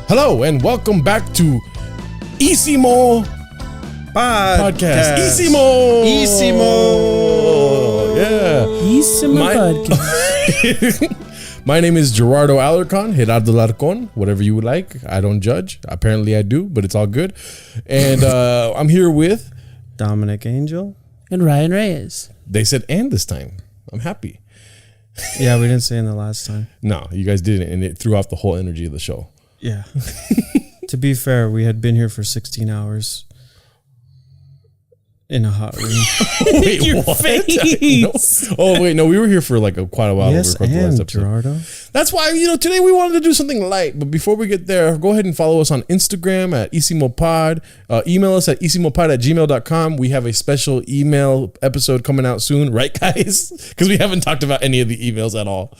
Hello and welcome back to Isimo Podcast. Isimo! Yeah. Isimo Podcast. My name is Gerardo Alarcon, whatever you would like. I don't judge. Apparently I do, but it's all good. And I'm here with Dominic Angel. And Ryan Reyes. They said and this time. I'm happy. Yeah, we didn't say in the last time. No, you guys didn't, and it threw off the whole energy of the show. Yeah. To be fair, we had been here for 16 hours in a hot room. Wait, Your what? face. No. Oh, wait, no, we were here for like quite a while. Yes, We recorded the last and episode. Gerardo. That's why, today we wanted to do something light. But before we get there, go ahead and follow us on Instagram at IsimoPod. Email us at isimopod@gmail.com. We have a special email episode coming out soon, right, guys? Because we haven't talked about any of the emails at all.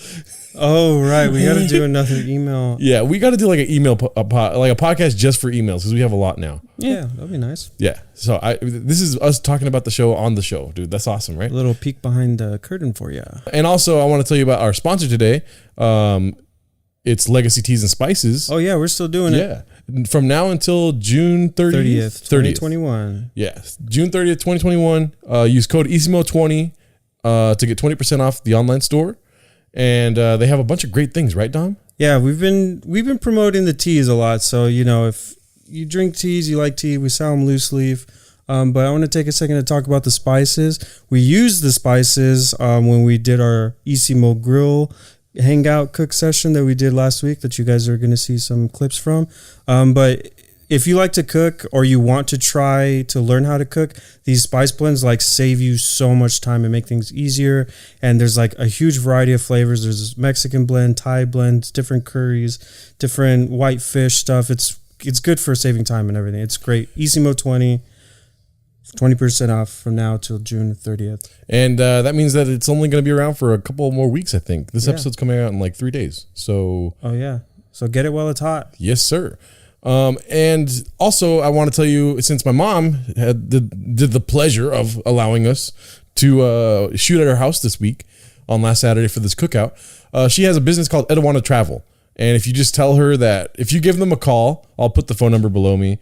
Oh, right. We got to do another email. Yeah, we got to do like an email, like a podcast just for emails because we have a lot now. Yeah, that'd be nice. Yeah. So this is us talking about the show on the show, dude. That's awesome, right? A little peek behind the curtain for you. And also, I want to tell you about our sponsor today. It's Legacy Teas and Spices. Oh, yeah, we're still doing it. Yeah. From now until June 30th. 2021. Yeah. June 30th, 2021. Use code ISIMO20 to get 20% off the online store. And they have a bunch of great things, right, Dom? Yeah, we've been promoting the teas a lot. So, if you drink teas, you like tea, we sell them loose leaf. But I want to take a second to talk about the spices. We used the spices when we did our Isimo Grill hangout cook session that we did last week that you guys are going to see some clips from. But if you like to cook or you want to try to learn how to cook, these spice blends save you so much time and make things easier. And there's a huge variety of flavors. There's Mexican blend, Thai blends, different curries, different white fish stuff. It's good for saving time and everything. It's great. Isimo 20% off from now till June 30th. And that means that it's only going to be around for a couple more weeks, I think. This episode's coming out in 3 days. So. Oh, yeah. So get it while it's hot. Yes, sir. And also, I want to tell you, since my mom did the pleasure of allowing us to shoot at her house this week on last Saturday for this cookout, she has a business called Edwana Travel. And if you just tell her that, if you give them a call, I'll put the phone number below me,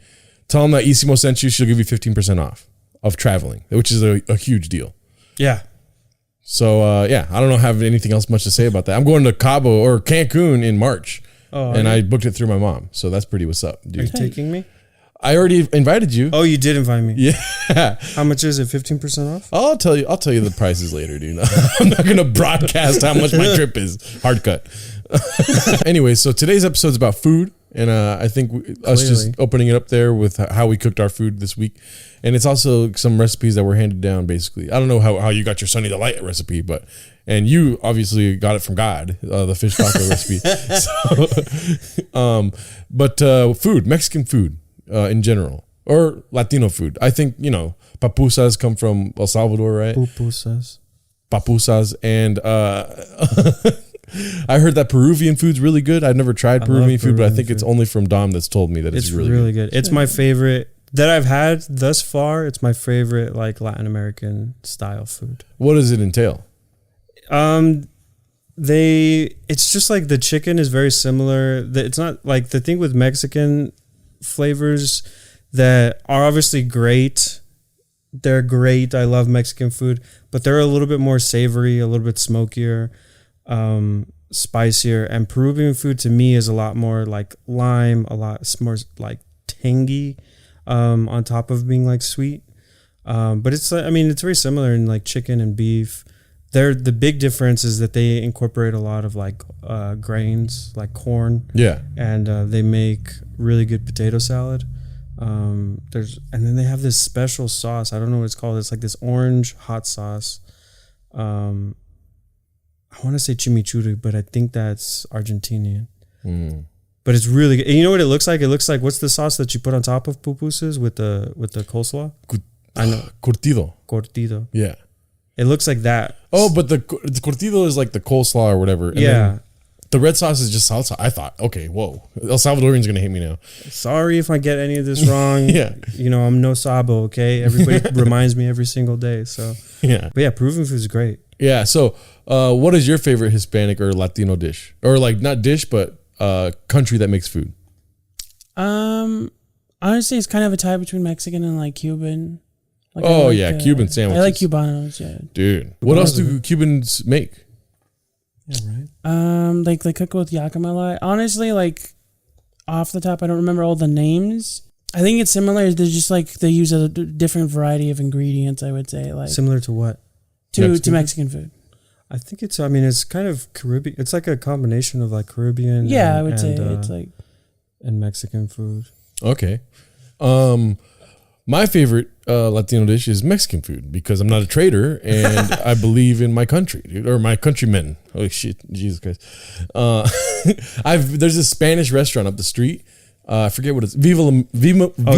tell them that Isimo sent you, she'll give you 15% off of traveling, which is a huge deal. Yeah. So, I don't have anything else much to say about that. I'm going to Cabo or Cancun in March. Oh, and I booked it through my mom. So that's pretty what's up, dude. Are you taking me? I already invited you. Oh, you did invite me. Yeah. How much is it? 15% off? I'll tell you the prices later, dude. I'm not going to broadcast how much my trip is. Hard cut. Anyway, so today's episode is about food. And I think us just opening it up there with how we cooked our food this week. And it's also some recipes that were handed down, basically. I don't know how you got your Sunny Delight recipe, and you obviously got it from God, the fish taco recipe. So, food, Mexican food in general, or Latino food. I think, papusas come from El Salvador, right? Papusas. And I heard that Peruvian food's really good. I've never tried Peruvian food, but I think it's only from Dom that's told me that it's really good. It's my favorite that I've had thus far. It's my favorite Latin American style food. What does it entail? It's just the chicken is very similar. It's not the thing with Mexican flavors that are obviously great. They're great. I love Mexican food, but they're a little bit more savory, a little bit smokier, spicier. And Peruvian food to me is a lot more lime, a lot more tangy, on top of being sweet. But it's it's very similar in chicken and beef. The big difference is that they incorporate a lot of grains like corn. Yeah. And they make really good potato salad. And then they have this special sauce. I don't know what it's called. It's this orange hot sauce. I want to say chimichurri, but I think that's Argentinian. But it's really good. And you know what it looks like? It looks like, what's the sauce that you put on top of pupusas with the coleslaw? I know. Curtido. Yeah. It looks like that. Oh, but the curtido is the coleslaw or whatever. And yeah. The red sauce is just salsa. I thought, okay, whoa. El Salvadorian's going to hate me now. Sorry if I get any of this wrong. Yeah. I'm no sabo, okay? Everybody reminds me every single day. So, yeah. But yeah, Peruvian food is great. Yeah. So, what is your favorite Hispanic or Latino dish? Or not dish, but country that makes food? Honestly, it's kind of a tie between Mexican and like Cuban. Like, Oh, like, yeah, Cuban sandwiches. I like Cubanos, yeah. Dude, what else do Cubans make? Yeah, right. Like they cook with yakima a lot. Honestly, like off the top, I don't remember all the names. I think it's similar. They're just like they use a different variety of ingredients. I would say like Similar to what? to Mexican food. I think it's. I mean, it's kind of Caribbean. It's like a combination of like Caribbean. Yeah, I would say it's like and Mexican food. Okay. My favorite Latino dish is Mexican food because I'm not a traitor and I believe in my country, dude, or my countrymen. Oh shit, Jesus Christ! There's a Spanish restaurant up the street. I forget what it's. Viva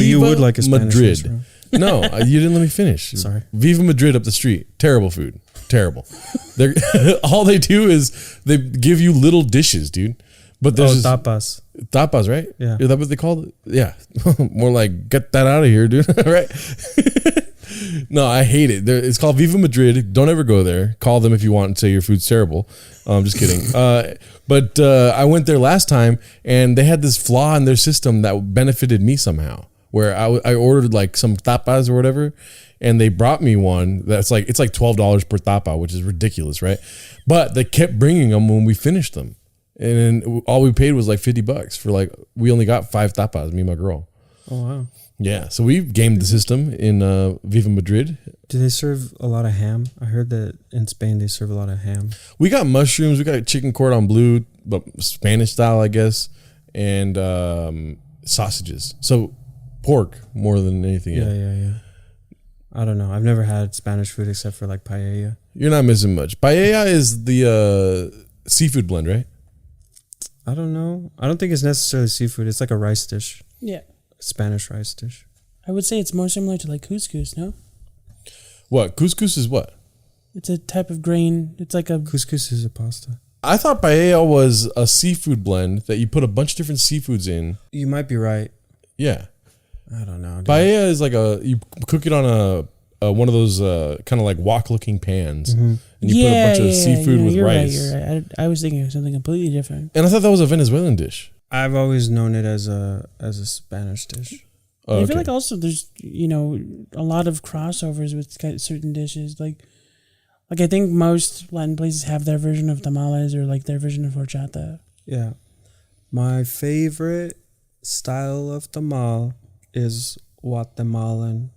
You would like a Spanish Madrid. restaurant. No, you didn't let me finish. Sorry. Viva Madrid up the street. Terrible food. Terrible. They're all they do is they give you little dishes, dude. But there's tapas. Tapas, right? Yeah. Is that what they call it? Yeah. More like, get that out of here, dude. Right? No, I hate it. It's called Viva Madrid. Don't ever go there. Call them if you want and say your food's terrible. I'm just kidding. But I went there last time and they had this flaw in their system that benefited me somehow. Where I ordered like some tapas or whatever, and they brought me one that's like, it's like $12 per tapa, which is ridiculous, right? But they kept bringing them when we finished them. And then all we paid was like $50 for like, we only got 5 tapas, me and my girl. Oh, wow. Yeah. So we gamed the system in Viva Madrid. Do they serve a lot of ham? I heard that in Spain they serve a lot of ham. We got mushrooms. We got chicken cordon bleu, but Spanish style, I guess. And sausages. So pork more than anything. Yeah. I don't know. I've never had Spanish food except for like paella. You're not missing much. Paella is the seafood blend, right? I don't know. I don't think it's necessarily seafood. It's like a rice dish. yeah. Spanish rice dish. I would say it's more similar to like couscous. No, What? Couscous is what? it's a type of grain. It's like a Couscous is a pasta. I thought paella was a seafood blend that you put a bunch of different seafoods in. You might be right. Yeah. I don't know. Dude. Paella is like you cook it on a one of those kind of like wok looking pans, and you put a bunch of seafood with you're rice. Right, you're right. I was thinking of something completely different. And I thought that was a Venezuelan dish. I've always known it as a Spanish dish. Oh, I okay. feel like also there's a lot of crossovers with certain dishes. Like I think most Latin places have their version of tamales or like their version of horchata. Yeah. My favorite style of tamal is Guatemalan.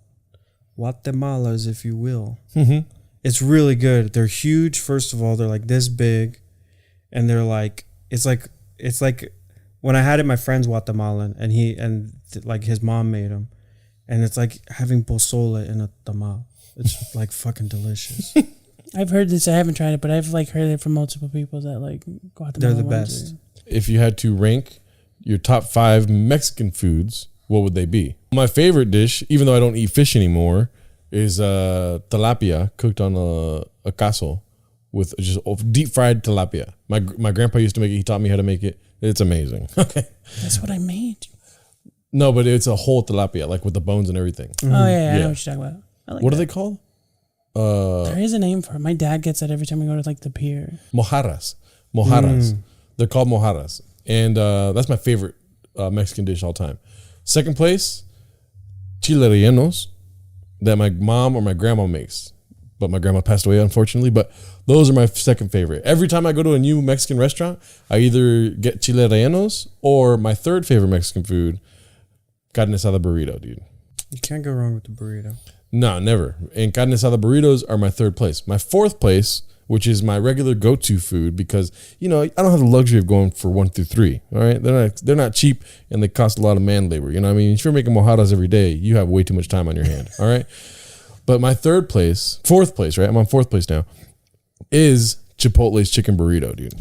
Guatemalas, if you will. Mm-hmm. It's really good. They're huge. First of all, they're like this big, and they're like it's like when I had it, my friend's Guatemalan, and like his mom made them, and it's like having pozole in a tamal. It's like fucking delicious. I've heard this. I haven't tried it, but I've like heard it from multiple people that like Guatemala. They're the best. If you had to rank your top 5 Mexican foods, what would they be? My favorite dish, even though I don't eat fish anymore, is tilapia cooked on a caso with just deep fried tilapia. My grandpa used to make it. He taught me how to make it. It's amazing. Okay. That's what I made. No, but it's a whole tilapia, like with the bones and everything. Mm-hmm. Oh yeah, I Yeah. know what you're talking about. I like What that. are they called? There is a name for it. My dad gets that every time we go to like the pier. Mojarras. They're called mojarras. And that's my favorite Mexican dish all time. Second place, chile rellenos that my mom or my grandma makes. But my grandma passed away, unfortunately. But those are my second favorite. Every time I go to a new Mexican restaurant, I either get chile rellenos or my third favorite Mexican food, Carnitas Burrito, dude. You can't go wrong with the burrito. No, never. And carne asada burritos are my third place. My fourth place, which is my regular go-to food, because I don't have the luxury of going for 1 through 3. All right, they're not cheap and they cost a lot of man labor. You know what I mean? If you're making mojadas every day, you have way too much time on your hand. All right, but my fourth place, right? I'm on 4th place now. Is Chipotle's chicken burrito, dude.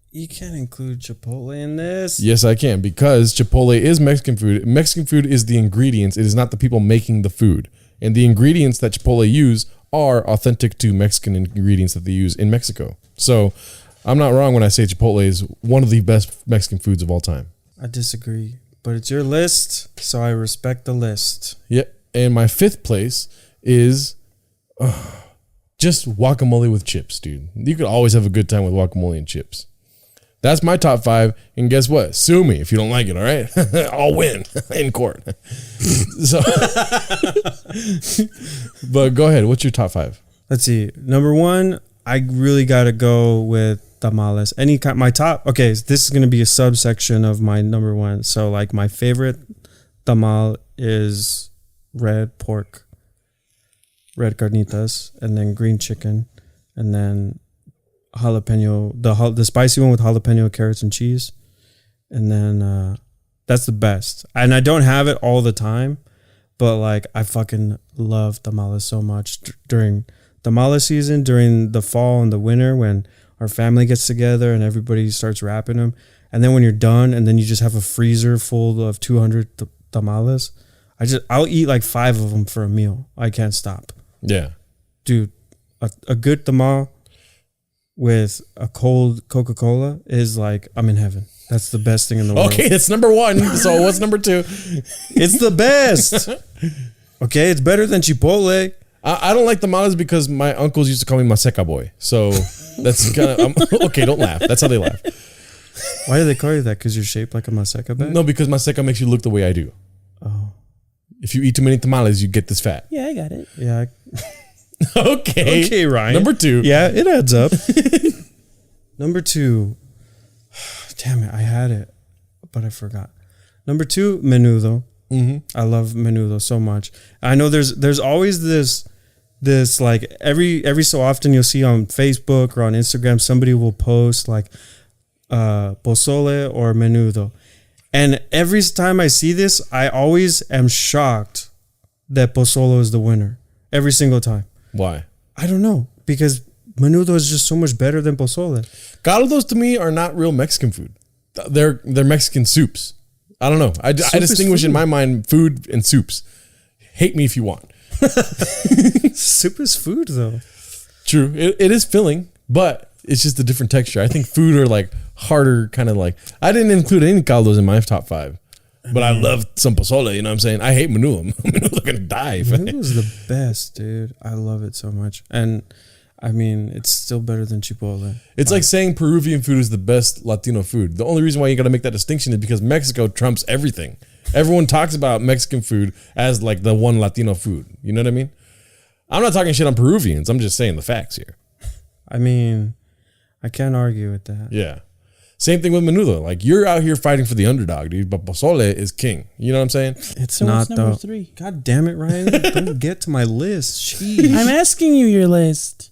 You can't include Chipotle in this. Yes, I can, because Chipotle is Mexican food. Mexican food is the ingredients. It is not the people making the food. And the ingredients that Chipotle use are authentic to Mexican ingredients that they use in Mexico. So I'm not wrong when I say Chipotle is one of the best Mexican foods of all time. I disagree, but it's your list, so I respect the list. Yeah. And my 5th place is just guacamole with chips, dude. You could always have a good time with guacamole and chips. That's my top 5. And guess what? Sue me if you don't like it. All right, I'll win in court. So, but go ahead. What's your top 5? Let's see. Number 1, I really gotta go with tamales. Any kind. My top. Okay, this is gonna be a subsection of my number 1. So like my favorite tamal is red pork, red carnitas, and then green chicken, and then jalapeno. The spicy one with jalapeno, carrots, and cheese, and then that's the best. And I don't have it all the time, but like I fucking love tamales so much during tamale season, during the fall and the winter when our family gets together and everybody starts wrapping them. And then when you're done and then you just have a freezer full of 200 tamales, I'll eat like 5 of them for a meal. I can't stop. Yeah. Dude, a good tamal with a cold Coca-Cola is like, I'm in heaven. That's the best thing in the world. Okay, that's number 1. So what's number 2? It's the best. Okay, it's better than Chipotle. I don't like tamales because my uncles used to call me Maseca boy. So that's kind of okay. Don't laugh. That's how they laugh. Why do they call you that? Because you're shaped like a Maseca bag? No, because Maseca makes you look the way I do. Oh. If you eat too many tamales, you get this fat. Yeah, I got it. Yeah. Okay. Okay, Ryan. Number 2. Yeah, it adds up. Number 2. Damn it, I had it, but I forgot. Number 2, Menudo. Mm-hmm. I love Menudo so much. I know there's always this like every so often you'll see on Facebook or on Instagram somebody will post like pozole or Menudo, and every time I see this, I always am shocked that pozole is the winner every single time. Why? I don't know, because Menudo is just so much better than pozole. Caldos to me are not real Mexican food. They're Mexican soups. I don't know. I distinguish in my mind food and soups. Hate me if you want. Soup is food, though. True. It is filling, but it's just a different texture. I think food are like harder, kind of like. I didn't include any caldos in my top 5, but I love some pozole. You know what I'm saying? I hate menudo. Menudo's gonna die. Menudo's the best, dude. I love it so much, and I mean, it's still better than Chipotle. It's like saying Peruvian food is the best Latino food. The only reason why you got to make that distinction is because Mexico trumps everything. Everyone talks about Mexican food as like the one Latino food. You know what I mean? I'm not talking shit on Peruvians. I'm just saying the facts here. I mean, I can't argue with that. Yeah. Same thing with menudo. Like, you're out here fighting for the underdog, dude, but pozole is king. You know what I'm saying? It's So not, what's number though. 3? God damn it, Ryan. Don't get to my list. Jeez. I'm asking you your list.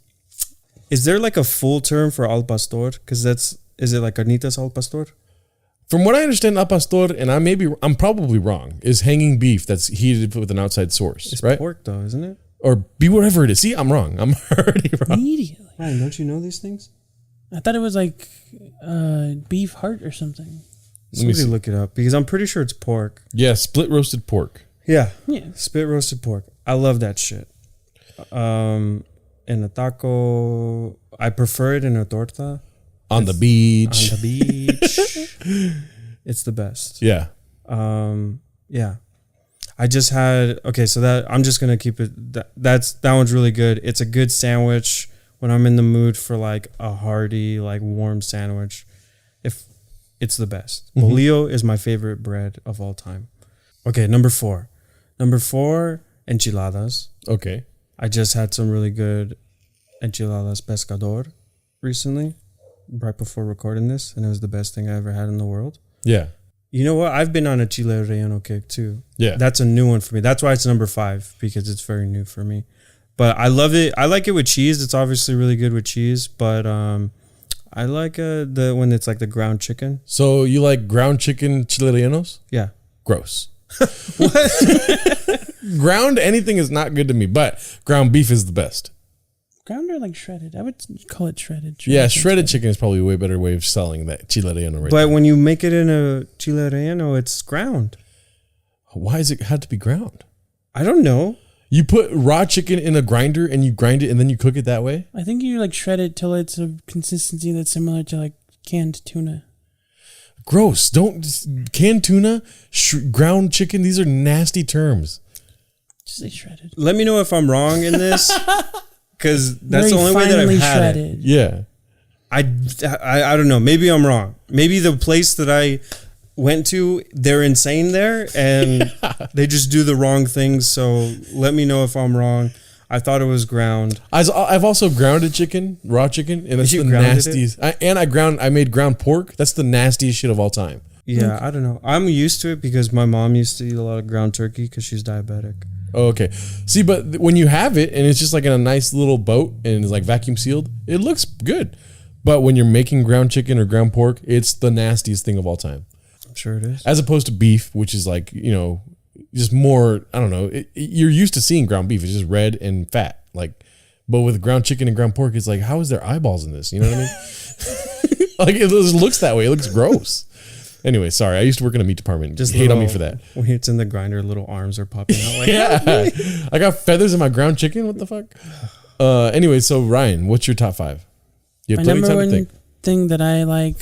Is there like a full term for al pastor? Because is it like carnitas al pastor? From what I understand, al pastor, and I'm probably wrong, is hanging beef that's heated with an outside source, It's right? pork, though, isn't it? Or be whatever it is. See, I'm wrong. I'm already wrong. Immediately. Ryan, don't you know these things? I thought it was like beef heart or something. Let me Somebody see. look it up, because I'm pretty sure it's pork. Yeah, split roasted pork. Yeah. Yeah. Spit roasted pork. I love that shit. In a taco, I prefer it in a torta. On the beach. On the beach. It's the best. Yeah. Yeah. I just had, okay, so that, I'm just going to keep it, that one's really good. It's a good sandwich when I'm in the mood for like a hearty, like warm sandwich. If it's the best. Mm-hmm. Bolillo is my favorite bread of all time. Okay, number 4. Number 4, enchiladas. Okay. I just had some really good enchiladas pescador recently, right before recording this, and it was the best thing I ever had in the world. Yeah. You know what? I've been on a chile relleno kick too. Yeah. That's a new one for me. That's why it's number 5, because it's very new for me. But I love it. I like it with cheese. It's obviously really good with cheese, but I like the when it's like the ground chicken. So you like ground chicken chile rellenos? Yeah. Gross. What? Ground anything is not good to me, but ground beef is the best. Ground or like shredded? I would call it shredded. Yeah, shredded chicken is probably a way better way of selling that chile relleno right But there. when you make it in a chile relleno, it's ground. Why does it have to be ground? I don't know. You put raw chicken in a grinder and you grind it and then you cook it that way? I think you like shred it till it's a consistency that's similar to like canned tuna. Gross. Don't canned tuna, ground chicken. These are nasty terms. Just say shredded. Let me know if I'm wrong in this, because that's Very the only way that I've finely had it. shredded. Yeah. I don't know. Maybe I'm wrong. Maybe the place that I went to, they're insane there, and they just do the wrong things. So let me know if I'm wrong. I thought it was ground. I've also grounded chicken, raw chicken, and that's the nastiest. I made ground pork. That's the nastiest shit of all time. Yeah, I don't know. I'm used to it because my mom used to eat a lot of ground turkey because she's diabetic. Oh, okay. See, but when you have it and it's just like in a nice little boat and it's like vacuum sealed, it looks good. But when you're making ground chicken or ground pork, it's the nastiest thing of all time. I'm sure it is. As opposed to beef, which is like, just more, I don't know. You're used to seeing ground beef. It's just red and fat. But with ground chicken and ground pork, it's like, how is there eyeballs in this? You know what I mean? Like, it just looks that way. It looks gross. Anyway, sorry. I used to work in a meat department. Just hate on me for that. When it's in the grinder, little arms are popping out. Like, yeah. I got feathers in my ground chicken. What the fuck? Anyway, so Ryan, what's your top 5? You have My plenty of number time to one think. thing that I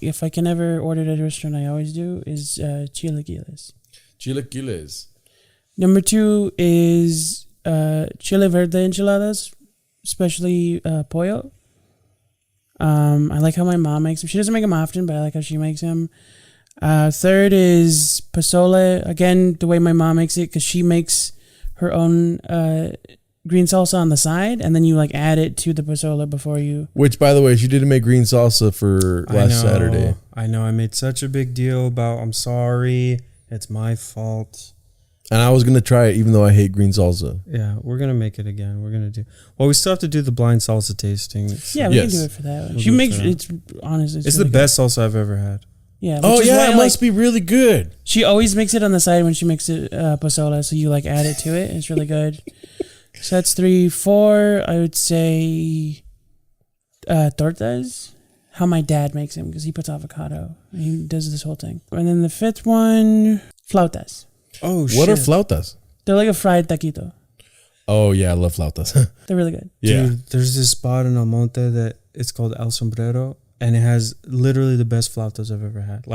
if I can ever order at a restaurant, I always do, is chilaquiles. Chilaquiles. Number 2 is chile verde enchiladas, especially pollo. I like how my mom makes them. She doesn't make them often, but I like how she makes them. Third is pozole. Again, the way my mom makes it, because she makes her own green salsa on the side, and then you add it to the pozole before you. Which, by the way, she didn't make green salsa for last Saturday. I know. I made such a big deal about, I'm sorry, it's my fault. And I was going to try it even though I hate green salsa. Yeah, we're going to make it again. We're going to do... Well, we still have to do the blind salsa tasting. Yeah, we can do it for that one. She makes... It's honestly... It's really the best salsa I've ever had. Yeah. Oh, yeah, it must be really good. She always makes it on the side when she makes it pozole, so you add it to it. It's really good. So that's 3. 4, I would say tortas. How my dad makes them, because he puts avocado. And he does this whole thing. And then the 5th one, flautas. Oh, shit. What are flautas? They're like a fried taquito. Oh, yeah, I love flautas. They're really good. Yeah. Dude, there's this spot in Almonte that it's called El Sombrero, and it has literally the best flautas I've ever had.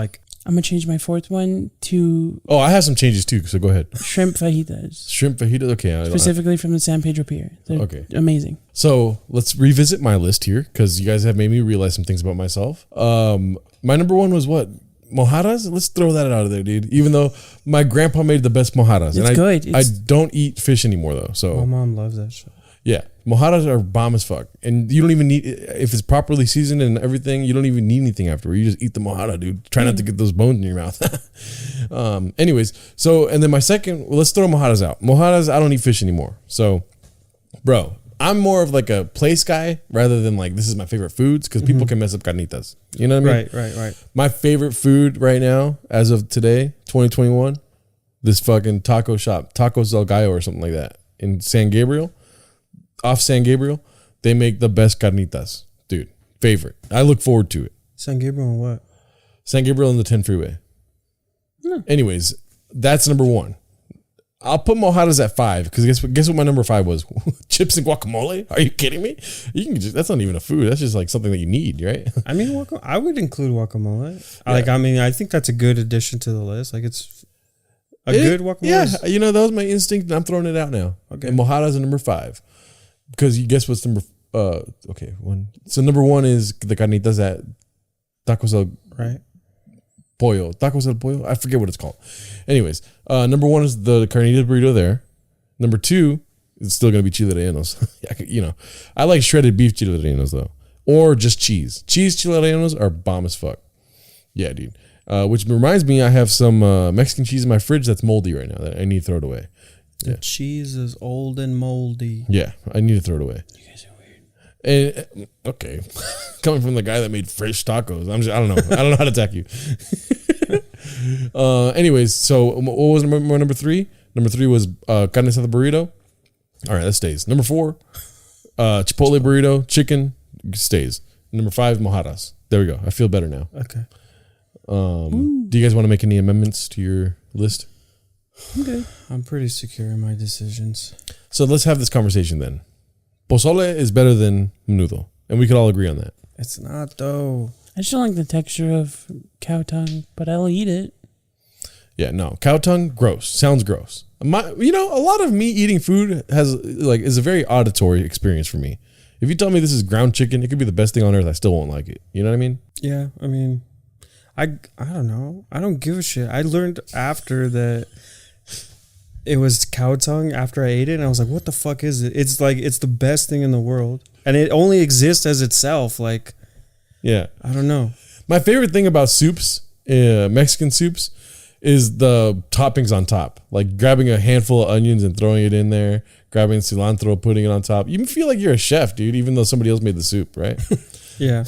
I'm going to change my 4th one to... Oh, I have some changes too, so go ahead. Shrimp fajitas. Shrimp fajitas? Okay. Specifically from the San Pedro Pier. They're amazing. So let's revisit my list here, because you guys have made me realize some things about myself. My number 1 was what? Mojadas? Let's throw that out of there, dude. Even though my grandpa made the best mojadas. It's good. I don't eat fish anymore, though. So my mom loves that shit. Yeah. Mojadas are bomb as fuck. And you don't even need, if it's properly seasoned and everything, you don't even need anything afterward. You just eat the mojada, dude. Try not to get those bones in your mouth. Anyways, so, and then my second, let's throw mojadas out. Mojadas, I don't eat fish anymore. So, bro, I'm more of a place guy rather than this is my favorite foods, because people can mess up carnitas. You know what I mean? Right. My favorite food right now, as of today, 2021, this fucking taco shop, Tacos Del Gallo or something like that, in San Gabriel, off San Gabriel. They make the best carnitas, dude. Favorite. I look forward to it. San Gabriel and what? San Gabriel and the 10 freeway. Anyways, that's number 1. I'll put mojadas at 5, because guess what my number 5 was? Chips and guacamole? Are you kidding me? You can that's not even a food. That's just something that you need, right? I mean, I would include guacamole. Yeah. I think that's a good addition to the list. It's a good guacamole. Yeah, that was my instinct, and I'm throwing it out now. Okay. And mojadas are number 5, because you guess what's number? Okay, 1. So number 1 is the carnitas at Tacos El Pollo. Tacos El Pollo? I forget what it's called. Anyways, number 1 is the Carnitas Burrito there. Number 2 is still going to be chile rellenos. I like shredded beef chile rellenos, though. Or just cheese. Cheese chile rellenos are bomb as fuck. Yeah, dude. Which reminds me, I have some Mexican cheese in my fridge that's moldy right now that I need to throw it away. The cheese is old and moldy. Yeah, I need to throw it away. You guys are weird. And, okay. Coming from the guy that made fresh tacos, I don't know. I don't know how to attack you. Anyways, so what was number 3? Number 3 was Carnitas Burrito. All right, that stays. Number 4, Chipotle burrito, chicken, stays. Number 5, mojadas. There we go. I feel better now. Okay. Do you guys want to make any amendments to your list? Okay. I'm pretty secure in my decisions. So let's have this conversation then. Pozole is better than menudo, and we could all agree on that. It's not, though. I just don't like the texture of cow tongue, but I'll eat it. Yeah, no. Cow tongue, gross. Sounds gross. A lot of me eating food is a very auditory experience for me. If you tell me this is ground chicken, it could be the best thing on earth. I still won't like it. You know what I mean? Yeah, I mean, I don't know. I don't give a shit. I learned after that it was cow tongue after I ate it, and I was like, what the fuck is it? It's like, it's the best thing in the world. And it only exists as itself. Like, Yeah. I don't know. My favorite thing about soups, Mexican soups, is the toppings on top. Like grabbing a handful of onions and throwing it in there, grabbing cilantro, putting it on top. You feel like you're a chef, dude, even though somebody else made the soup, right? Yeah.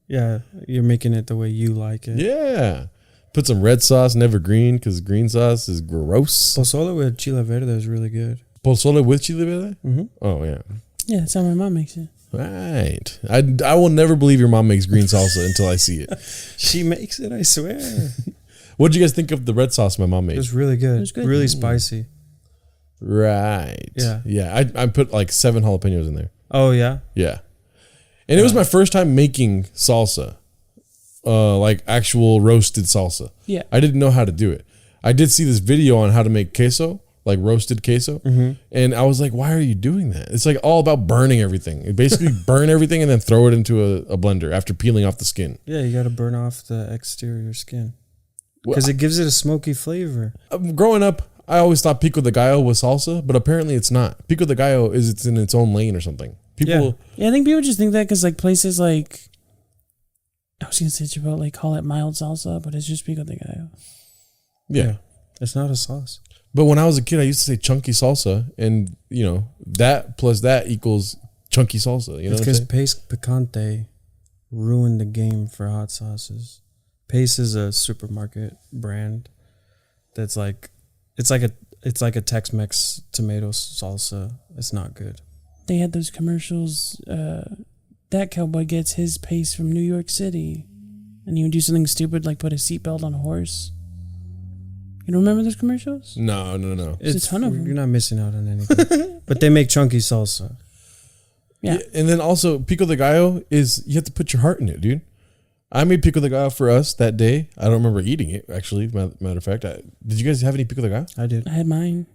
Yeah, you're making it the way you like it. Yeah. Put some red sauce, never green, because green sauce is gross. Pozole with chile verde is really good. Pozole with chile verde? Mm-hmm. Oh, yeah. Yeah, that's how my mom makes it. Right. I will never believe your mom makes green salsa until I see it. She makes it, I swear. What did you guys think of the red sauce my mom made? It was really good. It was good. Really spicy. Right. Yeah. Yeah. I put like 7 jalapenos in there. Oh, yeah? Yeah. And it was my first time making salsa. Like actual roasted salsa. Yeah. I didn't know how to do it. I did see this video on how to make queso, like roasted queso. Mm-hmm. And I was like, why are you doing that? It's like all about burning everything. You basically burn everything and then throw it into a blender after peeling off the skin. Yeah, you got to burn off the exterior skin. Well, Because it gives it a smoky flavor. growing up, I always thought Pico De Gallo was salsa, but apparently it's not. Pico De Gallo it's in its own lane or something. People, Yeah, I think people just think that because like places like, I was gonna say Chipotle call it mild salsa, but it's just Pico de Gallo. yeah. It's not a sauce. But when I was a kid, I used to say chunky salsa, and you know that plus that equals chunky salsa. You know, It's what I'm because saying? Pace Picante ruined the game for hot sauces. Pace is a supermarket brand that's like, it's like a Tex-Mex tomato salsa. It's not good. They had those commercials. That cowboy gets his pace from New York City, and he would do something stupid like put a seatbelt on a horse. You don't remember those commercials? No. There's a ton of them. You're not missing out on anything. But they make chunky salsa. Yeah. And then also Pico de Gallo is you have to put your heart in it, dude. I made Pico de Gallo for us that day. I don't remember eating it actually. Matter of fact, did you guys have any Pico de Gallo? I did. I had mine.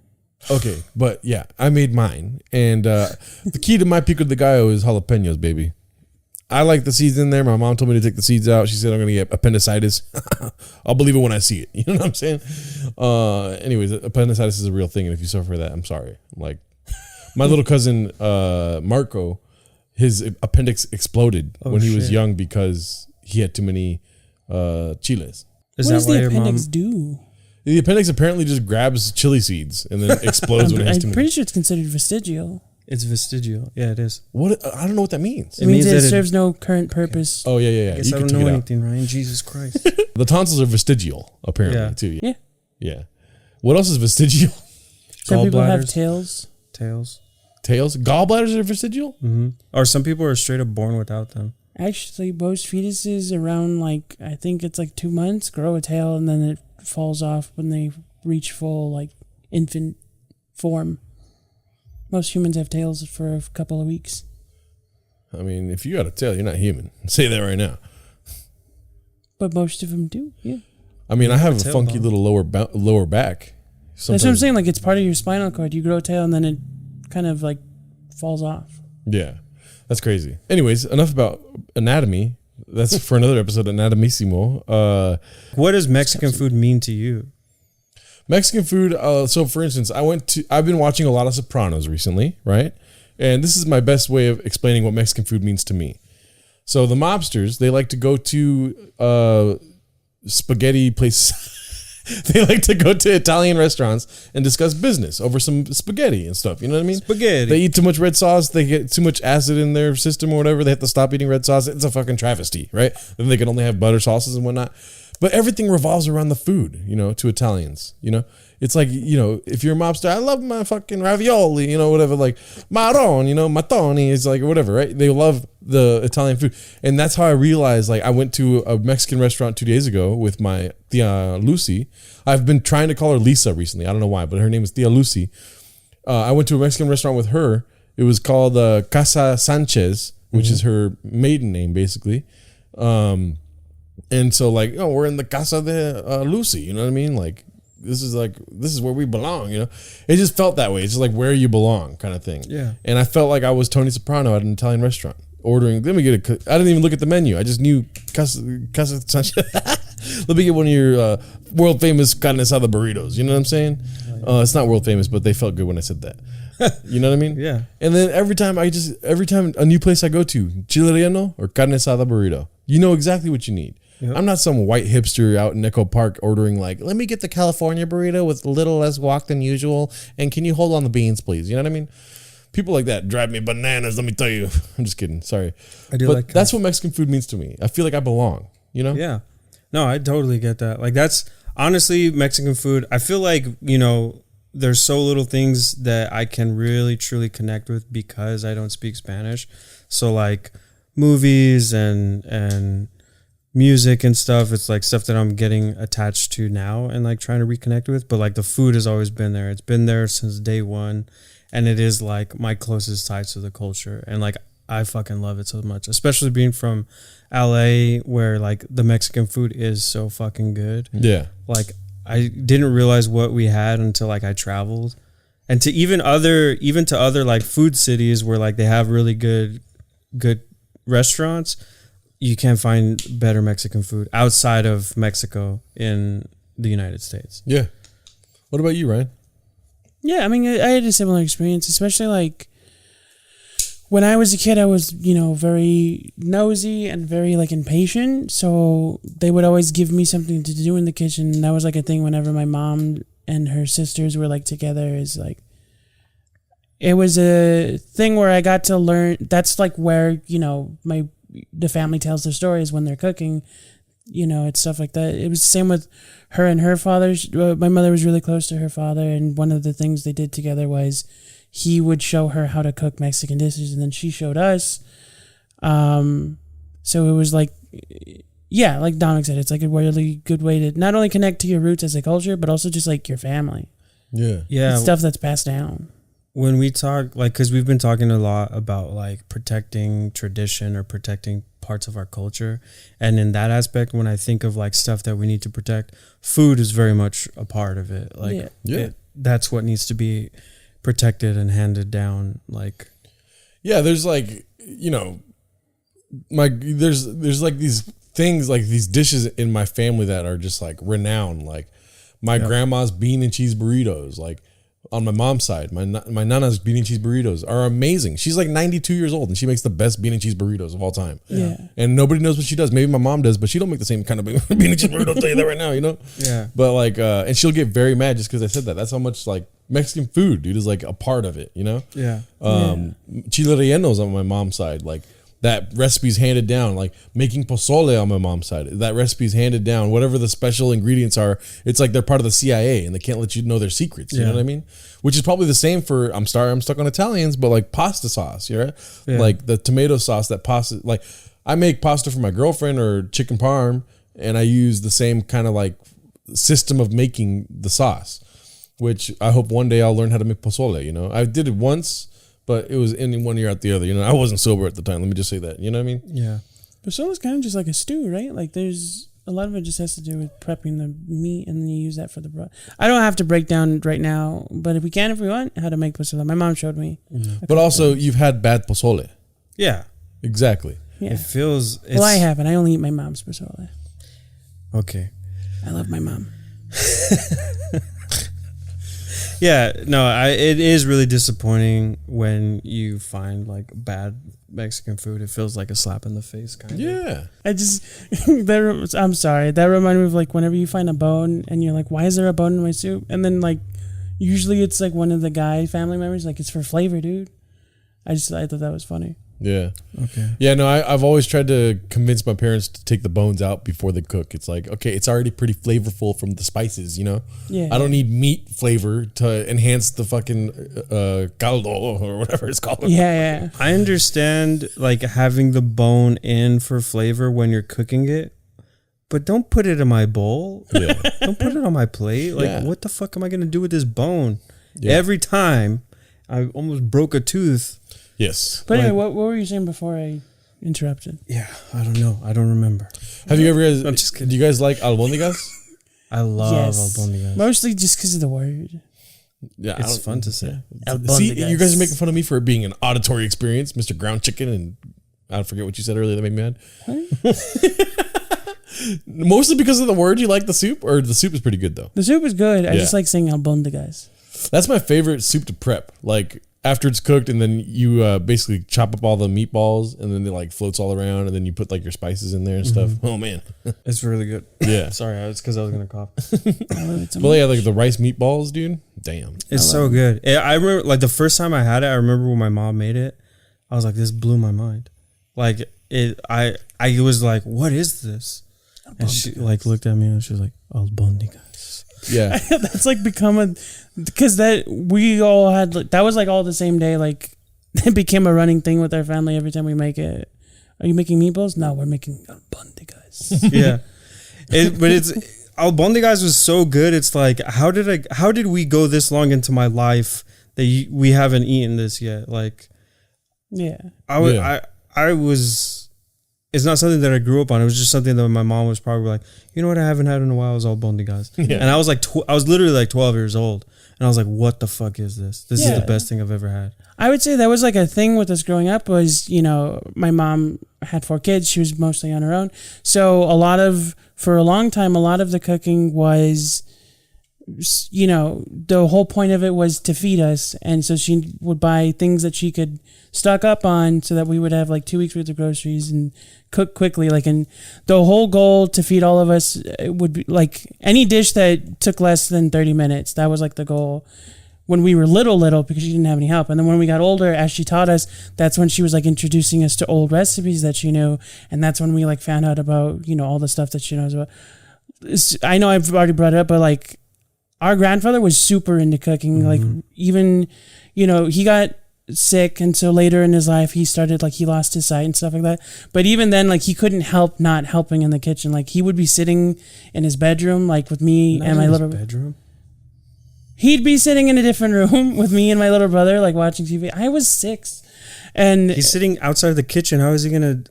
Okay, but yeah, I made mine, and the key to my Pico de Gallo is jalapenos, baby. I like the seeds in there. My mom told me to take the seeds out. She said I'm gonna get appendicitis. I'll believe it when I see it. You know what I'm saying? Anyways, appendicitis is a real thing, and if you suffer that, I'm sorry. Like my little cousin Marco, his appendix exploded when he was shit. young because he had too many chiles. Is What that does why the your mom? appendix do? The appendix apparently just grabs chili seeds and then explodes when it has too I'm many. pretty sure it's considered vestigial. It's vestigial. Yeah, it is. What? I don't know what that means. It means means that it that it- serves no current purpose. Oh yeah. I guess I don't know anything, Ryan. Jesus Christ. The tonsils are vestigial, apparently, Yeah. too. Yeah. Yeah. What else is vestigial? Some people have Gallbladders. tails. Tails. Tails? Gallbladders are vestigial? Mm-hmm. Or some people are straight up born without them. Actually, most fetuses around like I think it's like 2 months grow a tail and then it falls off when they reach full like infant form. Most humans have tails for a couple of weeks. I mean, if you got a tail, you're not human. Say that right now. But most of them do, yeah. I mean, I have a tail funky bone. little lower back. That's what I'm saying. Like it's part of your spinal cord. You grow a tail and then it kind of like falls off. Yeah. That's crazy. Anyways, enough about anatomy. That's for another episode, Anatomissimo. What does Mexican food mean to you? Mexican food. So, for instance, I've been watching a lot of Sopranos recently, right? And this is my best way of explaining what Mexican food means to me. So, the mobsters, they like to go to spaghetti places. They like to go to Italian restaurants and discuss business over some spaghetti and stuff. You know what I mean? Spaghetti. They eat too much red sauce. They get too much acid in their system or whatever. They have to stop eating red sauce. It's a fucking travesty, right? Then they can only have butter sauces and whatnot. But everything revolves around the food, you know, to Italians, you know? It's like, you know, if you're a mobster, I love my fucking ravioli, you know, whatever, like marron, you know, matoni is like whatever, right? They love the Italian food. And that's how I realized, like, I went to a Mexican restaurant 2 days ago with my tia Lucy. I've been trying to call her Lisa recently. I don't know why, but her name is Tia Lucy. I went to a Mexican restaurant with her. It was called Casa Sanchez, which is her maiden name, basically. And so, like, oh, we're in the Casa de Lucy, you know what I mean? Like, this is where we belong, you know? It just felt that way. It's just like where you belong kind of thing. Yeah. And I felt like I was Tony Soprano at an Italian restaurant ordering, let me get I didn't even look at the menu. I just knew let me get one of your world famous carne asada burritos. You know what I'm saying? It's not world famous, but they felt good when I said that. You know what I mean? Yeah. And then every time a new place I go to, chile relleno or carne asada burrito, you know exactly what you need. Yep. I'm not some white hipster out in Echo Park ordering like, let me get the California burrito with a little less guac than usual, and can you hold on the beans, please? You know what I mean? People like that drive me bananas, let me tell you. I'm just kidding. Sorry. I do, but that's what Mexican food means to me. I feel like I belong, you know? Yeah. No, I totally get that. Like, that's honestly Mexican food. I feel like, you know, there's so little things that I can really truly connect with because I don't speak Spanish. So like movies and music and stuff, it's like stuff that I'm getting attached to now and like trying to reconnect with. But like the food has always been there. It's been there since day one. And it is like my closest ties to the culture. And like I fucking love it so much, especially being from LA where like the Mexican food is so fucking good. Yeah. Like I didn't realize what we had until like I traveled. And to even to other like food cities where like they have really good restaurants, you can't find better Mexican food outside of Mexico in the United States. Yeah. What about you, Ryan? Yeah, I mean, I had a similar experience, especially like when I was a kid, I was, you know, very nosy and very like impatient. So they would always give me something to do in the kitchen. And that was like a thing whenever my mom and her sisters were like together, is like, it was a thing where I got to learn. That's like where, you know, the family tells their stories when they're cooking, you know, it's stuff like that. It was the same with her and her father. My mother was really close to her father. And one of the things they did together was he would show her how to cook Mexican dishes, and then she showed us. So it was like, yeah, like Dominic said, it's like a really good way to not only connect to your roots as a culture, but also just like your family. Yeah. Yeah. It's stuff that's passed down. When we talk, like, because we've been talking a lot about like protecting tradition or protecting parts of our culture. And in that aspect, when I think of like stuff that we need to protect, food is very much a part of it. Like, that's what needs to be protected and handed down. Like, yeah, there's like, you know, there's like these things, like these dishes in my family that are just like renowned. Like my grandma's bean and cheese burritos, like on my mom's side, my nana's bean and cheese burritos are amazing. She's like 92 years old and she makes the best bean and cheese burritos of all time. Yeah. And nobody knows what she does. Maybe my mom does, but she don't make the same kind of bean and cheese burrito. I'll tell you that right now, you know? Yeah. But like, and she'll get very mad just because I said that. That's how much like Mexican food, dude, is like a part of it, you know? Yeah. Chile rellenos on my mom's side, like that recipe's handed down. Like making pozole on my mom's side, that recipe's handed down. Whatever the special ingredients are, it's like they're part of the CIA and they can't let you know their secrets. You know what I mean? Which is probably the same for I'm stuck on Italians, but like pasta sauce, you know? Yeah. Like the tomato sauce, that pasta, like I make pasta for my girlfriend or chicken parm, and I use the same kind of like system of making the sauce, which I hope one day I'll learn how to make pozole. You know, I did it once, but it was in one ear out the other. You know, I wasn't sober at the time. Let me just say that. You know what I mean? Yeah. Pozole is kind of just like a stew, right? Like there's a lot of it just has to do with prepping the meat, and then you use that for the broth. I don't have to break down right now, but if we want, how to make pozole. My mom showed me. Mm-hmm. But also, you've had bad pozole. Yeah. Exactly. Yeah. It feels... Well, I haven't. I only eat my mom's pozole. Okay. I love my mom. Yeah, no, it is really disappointing when you find like bad Mexican food. It feels like a slap in the face, kind of. Yeah. I'm sorry. That reminded me of like whenever you find a bone and you're like, why is there a bone in my soup? And then like, usually it's like one of the guy family members, like it's for flavor, dude. I thought that was funny. Yeah. Okay. Yeah, no, I've always tried to convince my parents to take the bones out before they cook. It's like, okay, it's already pretty flavorful from the spices, you know? Yeah. I don't need meat flavor to enhance the fucking caldo or whatever it's called. Yeah. I understand like having the bone in for flavor when you're cooking it, but don't put it in my bowl. Yeah. Don't put it on my plate. Like, what the fuck am I going to do with this bone? Yeah. Every time I almost broke a tooth. Yes. But anyway, what were you saying before I interrupted? Yeah, I don't know. I don't remember. Have you ever guys... I'm just kidding. Do you guys like albondigas? I love albondigas. Mostly just because of the word. Yeah, It's fun to say. See, you guys are making fun of me for it being an auditory experience, Mr. Ground Chicken, and I forget what you said earlier that made me mad. Mostly because of the word. You like the soup, or the soup is pretty good though. The soup is good. I just like saying albondigas. That's my favorite soup to prep. Like after it's cooked, and then you basically chop up all the meatballs, and then it like floats all around, and then you put like your spices in there and stuff. Oh man, It's really good. yeah. Sorry, it's because I was gonna cough. I love it so Well, much. yeah, like the rice meatballs, dude. Damn. It's so good. I remember like the first time I had it. I remember when my mom made it. I was like, this blew my mind. Like I was like, what is this? And she like looked at me and she was like, albondigas. Yeah. That's like become a, because that we all had, that was like all the same day. Like it became a running thing with our family every time we make it. Are you making meatballs? No, we're making albondigas. Yeah. But it's albondigas was so good. It's like, how did we go this long into my life that we haven't eaten this yet? Like, Yeah. I was. It's not something that I grew up on. It was just something that my mom was probably like, you know what, I haven't had in a while is albondigas. Yeah. And I was like, I was literally like 12 years old, and I was like, what the fuck is this? This is Yeah. the best thing I've ever had. I would say that was like a thing with us growing up was, you know, my mom had 4 kids. She was mostly on her own. So for a long time, a lot of the cooking was, you know, the whole point of it was to feed us. And so she would buy things that she could stock up on so that we would have like 2 weeks worth of groceries and cook quickly. Like, and the whole goal to feed all of us would be like any dish that took less than 30 minutes. That was like the goal when we were little, because she didn't have any help. And then when we got older, as she taught us, that's when she was like introducing us to old recipes that she knew. And that's when we like found out about, you know, all the stuff that she knows about. I know I've already brought it up, but like our grandfather was super into cooking. Mm-hmm. Like even, you know, he got sick. And so later in his life, he started like, he lost his sight and stuff like that. But even then, like he couldn't help not helping in the kitchen. Like he would be sitting in his bedroom, like with me and my little bedroom. He'd be sitting in a different room with me and my little brother, like watching TV. I was 6, and He's sitting outside the kitchen. How is he gonna?